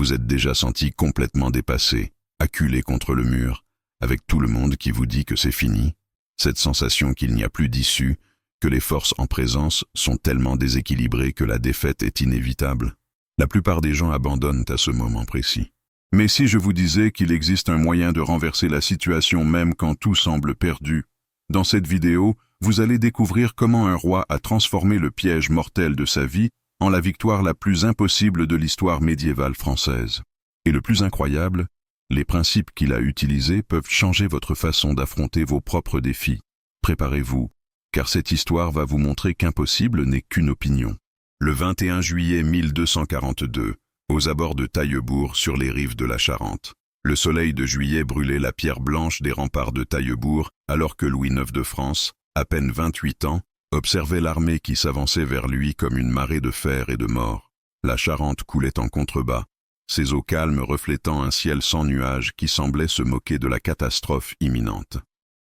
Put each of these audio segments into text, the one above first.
vous êtes déjà senti complètement dépassé, acculé contre le mur, avec tout le monde qui vous dit que c'est fini, cette sensation qu'il n'y a plus d'issue, que les forces en présence sont tellement déséquilibrées que la défaite est inévitable. La plupart des gens abandonnent à ce moment précis. Mais si je vous disais qu'il existe un moyen de renverser la situation même quand tout semble perdu, dans cette vidéo, vous allez découvrir comment un roi a transformé le piège mortel de sa vie en la victoire la plus impossible de l'histoire médiévale française. Et le plus incroyable, les principes qu'il a utilisés peuvent changer votre façon d'affronter vos propres défis. Préparez-vous, car cette histoire va vous montrer qu'impossible n'est qu'une opinion. Le 21 juillet 1242, aux abords de Taillebourg sur les rives de la Charente. Le soleil de juillet brûlait la pierre blanche des remparts de Taillebourg alors que Louis IX de France, à peine 28 ans, observait l'armée qui s'avançait vers lui comme une marée de fer et de mort. La Charente coulait en contrebas, ses eaux calmes reflétant un ciel sans nuages qui semblait se moquer de la catastrophe imminente.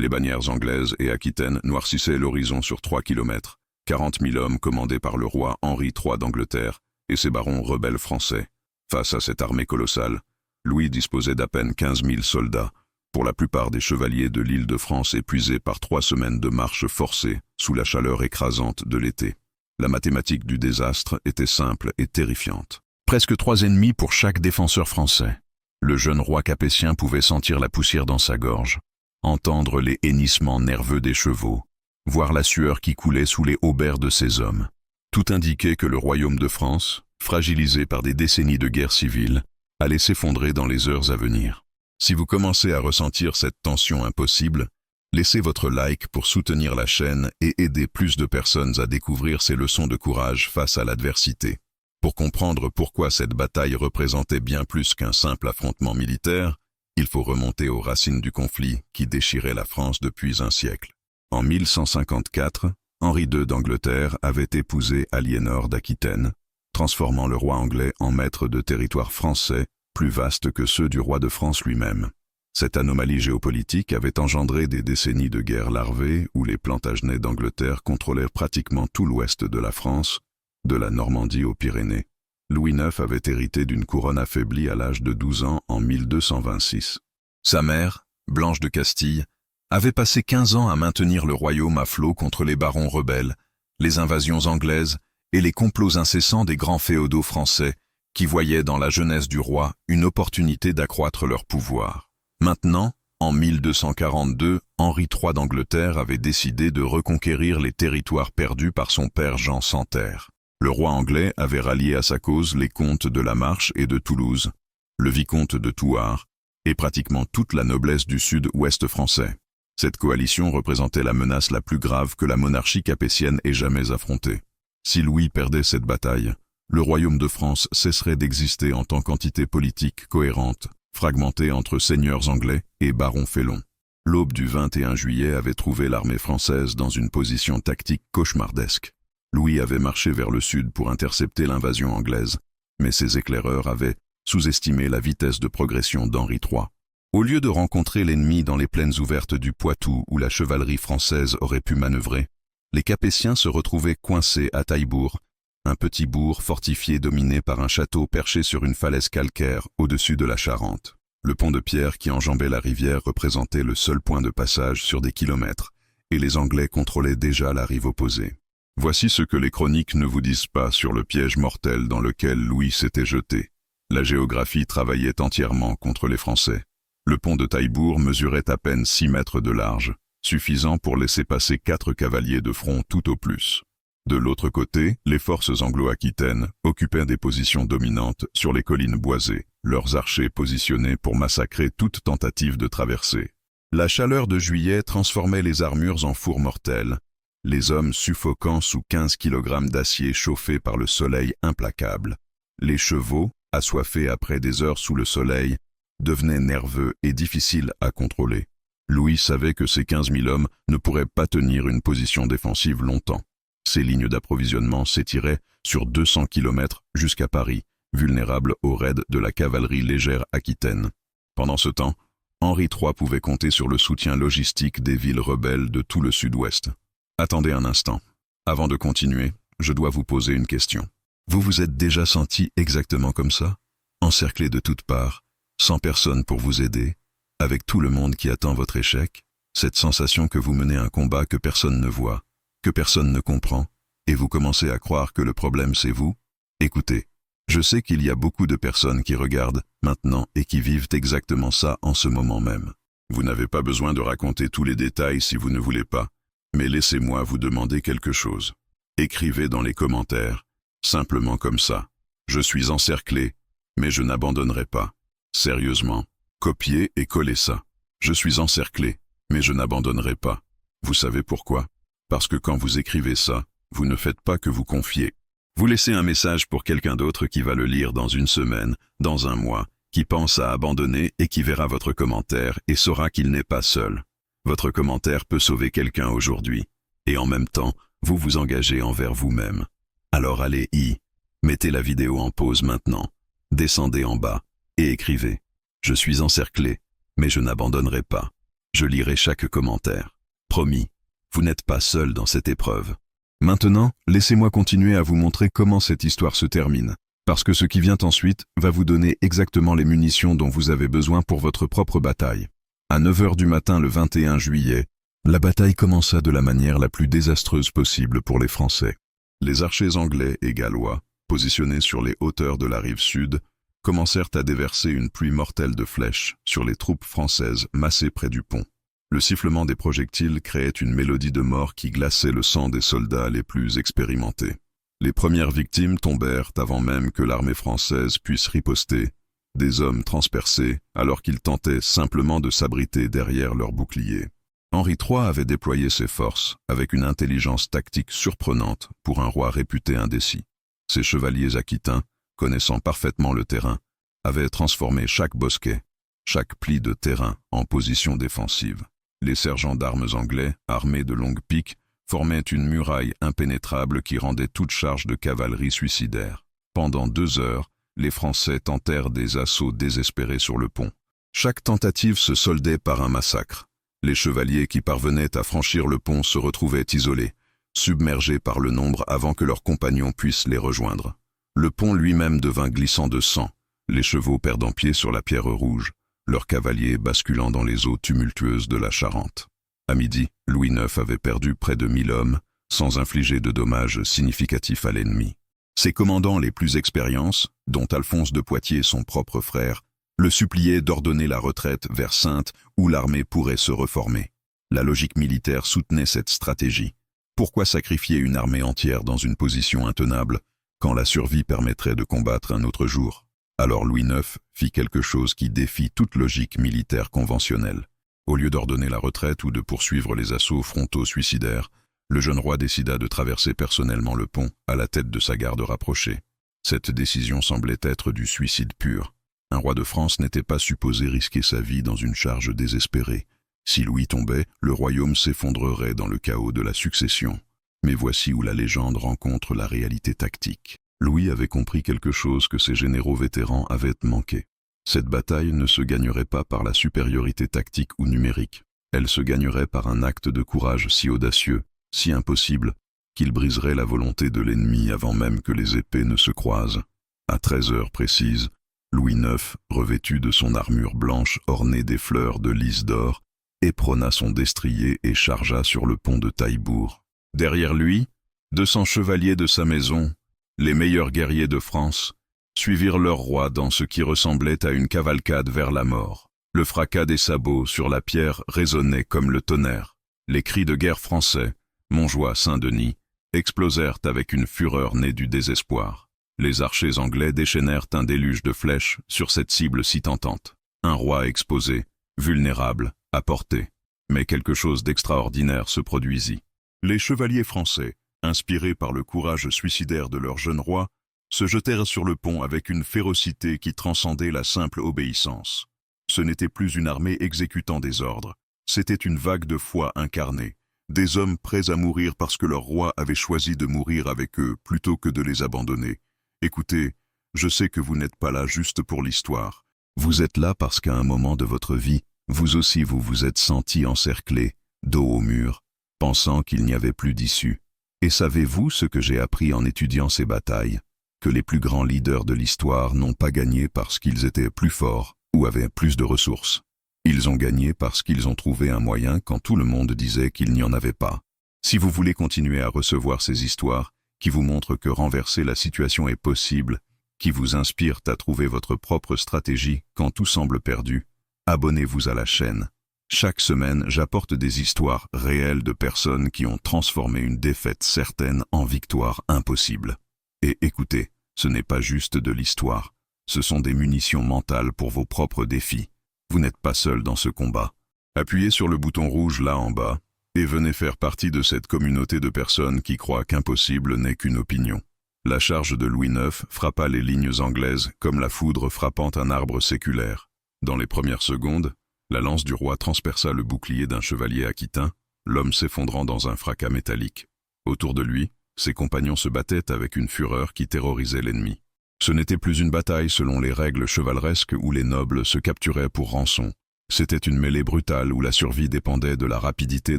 Les bannières anglaises et aquitaines noircissaient l'horizon sur 3 kilomètres, 40 000 hommes commandés par le roi Henri III d'Angleterre et ses barons rebelles français. Face à cette armée colossale, Louis disposait d'à peine 15 000 soldats, pour la plupart des chevaliers de l'Île-de-France épuisés par 3 semaines de marche forcée sous la chaleur écrasante de l'été. La mathématique du désastre était simple et terrifiante. Presque 3 ennemis pour chaque défenseur français. Le jeune roi capétien pouvait sentir la poussière dans sa gorge, entendre les hennissements nerveux des chevaux, voir la sueur qui coulait sous les haubers de ses hommes. Tout indiquait que le royaume de France, fragilisé par des décennies de guerre civile, allait s'effondrer dans les heures à venir. Si vous commencez à ressentir cette tension impossible, laissez votre like pour soutenir la chaîne et aider plus de personnes à découvrir ces leçons de courage face à l'adversité. Pour comprendre pourquoi cette bataille représentait bien plus qu'un simple affrontement militaire, il faut remonter aux racines du conflit qui déchirait la France depuis un siècle. En 1154, Henri II d'Angleterre avait épousé Aliénor d'Aquitaine, transformant le roi anglais en maître de territoires français plus vastes que ceux du roi de France lui-même. Cette anomalie géopolitique avait engendré des décennies de guerre larvée où les Plantagenets d'Angleterre contrôlèrent pratiquement tout l'ouest de la France, de la Normandie aux Pyrénées. Louis IX avait hérité d'une couronne affaiblie à l'âge de 12 ans en 1226. Sa mère, Blanche de Castille, avait passé 15 ans à maintenir le royaume à flot contre les barons rebelles, les invasions anglaises et les complots incessants des grands féodaux français qui voyaient dans la jeunesse du roi une opportunité d'accroître leur pouvoir. Maintenant, en 1242, Henri III d'Angleterre avait décidé de reconquérir les territoires perdus par son père Jean sans Terre. Le roi anglais avait rallié à sa cause les comtes de la Marche et de Toulouse, le vicomte de Thouars, et pratiquement toute la noblesse du sud-ouest français. Cette coalition représentait la menace la plus grave que la monarchie capétienne ait jamais affrontée. Si Louis perdait cette bataille, le royaume de France cesserait d'exister en tant qu'entité politique cohérente, fragmentée entre seigneurs anglais et barons félons. L'aube du 21 juillet avait trouvé l'armée française dans une position tactique cauchemardesque. Louis avait marché vers le sud pour intercepter l'invasion anglaise, mais ses éclaireurs avaient sous-estimé la vitesse de progression d'Henri III. Au lieu de rencontrer l'ennemi dans les plaines ouvertes du Poitou où la chevalerie française aurait pu manœuvrer, les Capétiens se retrouvaient coincés à Taillebourg, un petit bourg fortifié dominé par un château perché sur une falaise calcaire au-dessus de la Charente. Le pont de pierre qui enjambait la rivière représentait le seul point de passage sur des kilomètres, et les Anglais contrôlaient déjà la rive opposée. Voici ce que les chroniques ne vous disent pas sur le piège mortel dans lequel Louis s'était jeté. La géographie travaillait entièrement contre les Français. Le pont de Taillebourg mesurait à peine 6 mètres de large, suffisant pour laisser passer 4 cavaliers de front tout au plus. De l'autre côté, les forces anglo-aquitaines occupaient des positions dominantes sur les collines boisées, leurs archers positionnés pour massacrer toute tentative de traversée. La chaleur de juillet transformait les armures en fours mortels, les hommes suffocant sous 15 kg d'acier chauffé par le soleil implacable. Les chevaux, assoiffés après des heures sous le soleil, devenaient nerveux et difficiles à contrôler. Louis savait que ces 15 000 hommes ne pourraient pas tenir une position défensive longtemps. Ces lignes d'approvisionnement s'étiraient sur 200 km jusqu'à Paris, vulnérables aux raids de la cavalerie légère aquitaine. Pendant ce temps, Henri III pouvait compter sur le soutien logistique des villes rebelles de tout le sud-ouest. Attendez un instant. Avant de continuer, je dois vous poser une question. Vous vous êtes déjà senti exactement comme ça? encerclé de toutes parts, sans personne pour vous aider, avec tout le monde qui attend votre échec, cette sensation que vous menez un combat que personne ne voit, que personne ne comprend, et vous commencez à croire que le problème c'est vous? Écoutez, je sais qu'il y a beaucoup de personnes qui regardent maintenant et qui vivent exactement ça en ce moment même. Vous n'avez pas besoin de raconter tous les détails si vous ne voulez pas, mais laissez-moi vous demander quelque chose. Écrivez dans les commentaires, simplement comme ça. Je suis encerclé, mais je n'abandonnerai pas. Sérieusement, copiez et collez ça. Je suis encerclé, mais je n'abandonnerai pas. Vous savez pourquoi? Parce que quand vous écrivez ça, vous ne faites pas que vous confier. Vous laissez un message pour quelqu'un d'autre qui va le lire dans une semaine, dans un mois, qui pense à abandonner et qui verra votre commentaire et saura qu'il n'est pas seul. Votre commentaire peut sauver quelqu'un aujourd'hui. Et en même temps, vous vous engagez envers vous-même. Alors allez-y. Mettez la vidéo en pause maintenant. Descendez en bas et écrivez. Je suis encerclé, mais je n'abandonnerai pas. Je lirai chaque commentaire. Promis, vous n'êtes pas seul dans cette épreuve. Maintenant, laissez-moi continuer à vous montrer comment cette histoire se termine, parce que ce qui vient ensuite va vous donner exactement les munitions dont vous avez besoin pour votre propre bataille. À 9 h du matin le 21 juillet, la bataille commença de la manière la plus désastreuse possible pour les Français. Les archers anglais et gallois, positionnés sur les hauteurs de la rive sud, commencèrent à déverser une pluie mortelle de flèches sur les troupes françaises massées près du pont. Le sifflement des projectiles créait une mélodie de mort qui glaçait le sang des soldats les plus expérimentés. Les premières victimes tombèrent avant même que l'armée française puisse riposter, des hommes transpercés alors qu'ils tentaient simplement de s'abriter derrière leurs boucliers. Henri III avait déployé ses forces avec une intelligence tactique surprenante pour un roi réputé indécis. Ses chevaliers aquitains, connaissant parfaitement le terrain, avaient transformé chaque bosquet, chaque pli de terrain en position défensive. Les sergents d'armes anglais, armés de longues piques, formaient une muraille impénétrable qui rendait toute charge de cavalerie suicidaire. Pendant 2 heures, les Français tentèrent des assauts désespérés sur le pont. Chaque tentative se soldait par un massacre. Les chevaliers qui parvenaient à franchir le pont se retrouvaient isolés, submergés par le nombre avant que leurs compagnons puissent les rejoindre. Le pont lui-même devint glissant de sang, les chevaux perdant pied sur la pierre rouge, leurs cavaliers basculant dans les eaux tumultueuses de la Charente. À midi, Louis IX avait perdu près de 1000 hommes, sans infliger de dommages significatifs à l'ennemi. Ses commandants les plus expériences, dont Alphonse de Poitiers son propre frère, le suppliaient d'ordonner la retraite vers Saintes où l'armée pourrait se reformer. La logique militaire soutenait cette stratégie. Pourquoi sacrifier une armée entière dans une position intenable quand la survie permettrait de combattre un autre jour? Alors Louis IX fit quelque chose qui défie toute logique militaire conventionnelle. Au lieu d'ordonner la retraite ou de poursuivre les assauts frontaux suicidaires, le jeune roi décida de traverser personnellement le pont à la tête de sa garde rapprochée. Cette décision semblait être du suicide pur. Un roi de France n'était pas supposé risquer sa vie dans une charge désespérée. Si Louis tombait, le royaume s'effondrerait dans le chaos de la succession. Mais voici où la légende rencontre la réalité tactique. Louis avait compris quelque chose que ses généraux vétérans avaient manqué. Cette bataille ne se gagnerait pas par la supériorité tactique ou numérique. Elle se gagnerait par un acte de courage si audacieux, si impossible, qu'il briserait la volonté de l'ennemi avant même que les épées ne se croisent. À 13 heures précises, Louis IX, revêtu de son armure blanche ornée des fleurs de lys d'or, éperonna son destrier et chargea sur le pont de Taillebourg. Derrière lui, 200 chevaliers de sa maison, les meilleurs guerriers de France, suivirent leur roi dans ce qui ressemblait à une cavalcade vers la mort. Le fracas des sabots sur la pierre résonnait comme le tonnerre. Les cris de guerre français, Montjoie, Saint-Denis, explosèrent avec une fureur née du désespoir. Les archers anglais déchaînèrent un déluge de flèches sur cette cible si tentante. Un roi exposé, vulnérable, à portée. Mais quelque chose d'extraordinaire se produisit. Les chevaliers français, inspirés par le courage suicidaire de leur jeune roi, se jetèrent sur le pont avec une férocité qui transcendait la simple obéissance. Ce n'était plus une armée exécutant des ordres, c'était une vague de foi incarnée, des hommes prêts à mourir parce que leur roi avait choisi de mourir avec eux plutôt que de les abandonner. Écoutez, je sais que vous n'êtes pas là juste pour l'histoire. Vous êtes là parce qu'à un moment de votre vie, vous aussi vous vous êtes senti encerclé, dos au mur, pensant qu'il n'y avait plus d'issue. Et savez-vous ce que j'ai appris en étudiant ces batailles? que les plus grands leaders de l'histoire n'ont pas gagné parce qu'ils étaient plus forts ou avaient plus de ressources. Ils ont gagné parce qu'ils ont trouvé un moyen quand tout le monde disait qu'il n'y en avait pas. Si vous voulez continuer à recevoir ces histoires qui vous montrent que renverser la situation est possible, qui vous inspirent à trouver votre propre stratégie quand tout semble perdu, abonnez-vous à la chaîne. Chaque semaine, j'apporte des histoires réelles de personnes qui ont transformé une défaite certaine en victoire impossible. Et écoutez, ce n'est pas juste de l'histoire, ce sont des munitions mentales pour vos propres défis. Vous n'êtes pas seul dans ce combat. Appuyez sur le bouton rouge là en bas et venez faire partie de cette communauté de personnes qui croient qu'impossible n'est qu'une opinion. La charge de Louis IX frappa les lignes anglaises comme la foudre frappant un arbre séculaire. Dans les premières secondes, la lance du roi transperça le bouclier d'un chevalier aquitain, l'homme s'effondrant dans un fracas métallique. Autour de lui, ses compagnons se battaient avec une fureur qui terrorisait l'ennemi. Ce n'était plus une bataille selon les règles chevaleresques où les nobles se capturaient pour rançon. C'était une mêlée brutale où la survie dépendait de la rapidité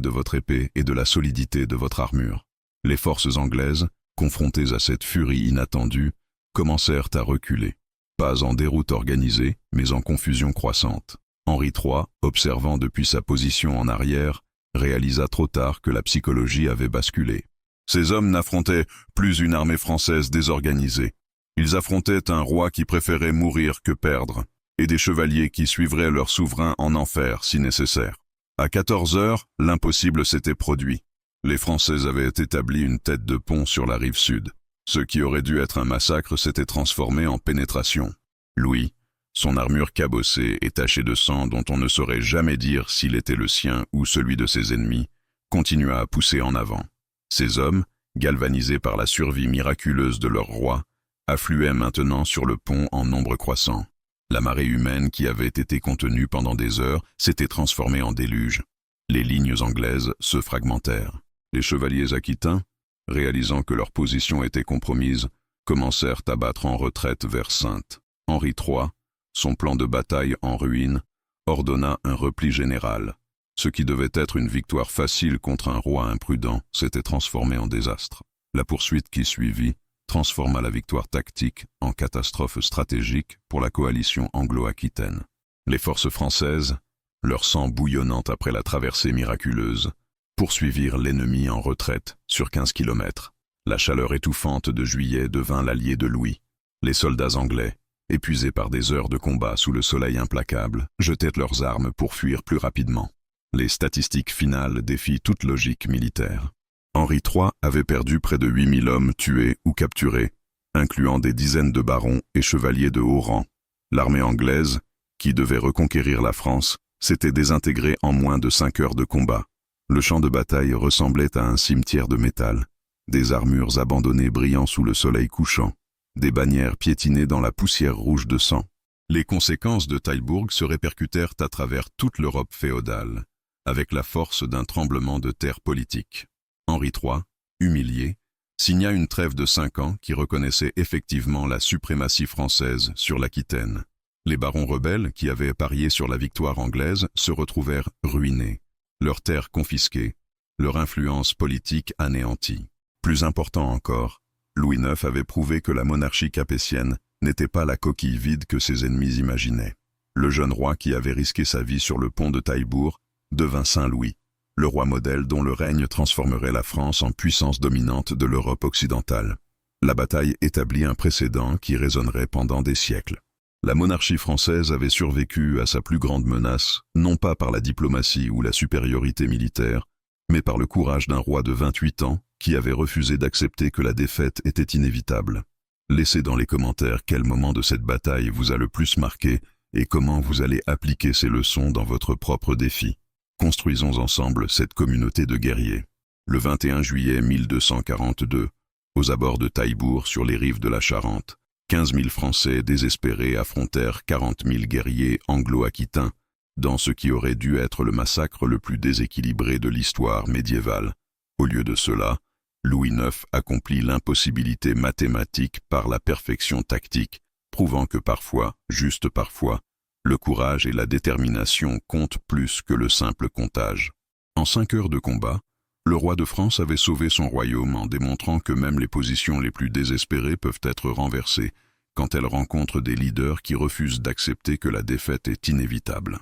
de votre épée et de la solidité de votre armure. Les forces anglaises, confrontées à cette furie inattendue, commencèrent à reculer. Pas en déroute organisée, mais en confusion croissante. Henri III, observant depuis sa position en arrière, réalisa trop tard que la psychologie avait basculé. Ces hommes n'affrontaient plus une armée française désorganisée. Ils affrontaient un roi qui préférait mourir que perdre, et des chevaliers qui suivraient leur souverain en enfer si nécessaire. À 14 heures, l'impossible s'était produit. Les Français avaient établi une tête de pont sur la rive sud. Ce qui aurait dû être un massacre s'était transformé en pénétration. Louis, son armure cabossée et tachée de sang dont on ne saurait jamais dire s'il était le sien ou celui de ses ennemis, continua à pousser en avant. Ces hommes, galvanisés par la survie miraculeuse de leur roi, affluaient maintenant sur le pont en nombre croissant. La marée humaine qui avait été contenue pendant des heures s'était transformée en déluge. Les lignes anglaises se fragmentèrent. Les chevaliers aquitains, réalisant que leur position était compromise, commencèrent à battre en retraite vers Saintes. Henri III, son plan de bataille en ruine, ordonna un repli général. Ce qui devait être une victoire facile contre un roi imprudent s'était transformé en désastre. La poursuite qui suivit transforma la victoire tactique en catastrophe stratégique pour la coalition anglo-aquitaine. Les forces françaises, leur sang bouillonnant après la traversée miraculeuse, poursuivirent l'ennemi en retraite sur 15 kilomètres. La chaleur étouffante de juillet devint l'allié de Louis. Les soldats anglais, épuisés par des heures de combat sous le soleil implacable, jetaient leurs armes pour fuir plus rapidement. Les statistiques finales défient toute logique militaire. Henri III avait perdu près de 8000 hommes tués ou capturés, incluant des dizaines de barons et chevaliers de haut rang. L'armée anglaise, qui devait reconquérir la France, s'était désintégrée en moins de 5 heures de combat. Le champ de bataille ressemblait à un cimetière de métal, des armures abandonnées brillant sous le soleil couchant, des bannières piétinées dans la poussière rouge de sang. Les conséquences de Taillebourg se répercutèrent à travers toute l'Europe féodale, avec la force d'un tremblement de terre politique. Henri III, humilié, signa une trêve de 5 ans qui reconnaissait effectivement la suprématie française sur l'Aquitaine. Les barons rebelles, qui avaient parié sur la victoire anglaise, se retrouvèrent ruinés, leurs terres confisquées, leur influence politique anéantie. Plus important encore, Louis IX avait prouvé que la monarchie capétienne n'était pas la coquille vide que ses ennemis imaginaient. Le jeune roi qui avait risqué sa vie sur le pont de Taillebourg devint Saint-Louis, le roi modèle dont le règne transformerait la France en puissance dominante de l'Europe occidentale. La bataille établit un précédent qui résonnerait pendant des siècles. La monarchie française avait survécu à sa plus grande menace, non pas par la diplomatie ou la supériorité militaire, mais par le courage d'un roi de 28 ans qui avait refusé d'accepter que la défaite était inévitable. Laissez dans les commentaires quel moment de cette bataille vous a le plus marqué et comment vous allez appliquer ces leçons dans votre propre défi. Construisons ensemble cette communauté de guerriers. Le 21 juillet 1242, aux abords de Taillebourg sur les rives de la Charente, 15 000 Français désespérés affrontèrent 40 000 guerriers anglo-aquitains dans ce qui aurait dû être le massacre le plus déséquilibré de l'histoire médiévale. Au lieu de cela, Louis IX accomplit l'impossibilité mathématique par la perfection tactique, prouvant que parfois, juste parfois, le courage et la détermination comptent plus que le simple comptage. En 5 heures de combat, Le roi de France avait sauvé son royaume en démontrant que même les positions les plus désespérées peuvent être renversées quand elles rencontrent des leaders qui refusent d'accepter que la défaite est inévitable.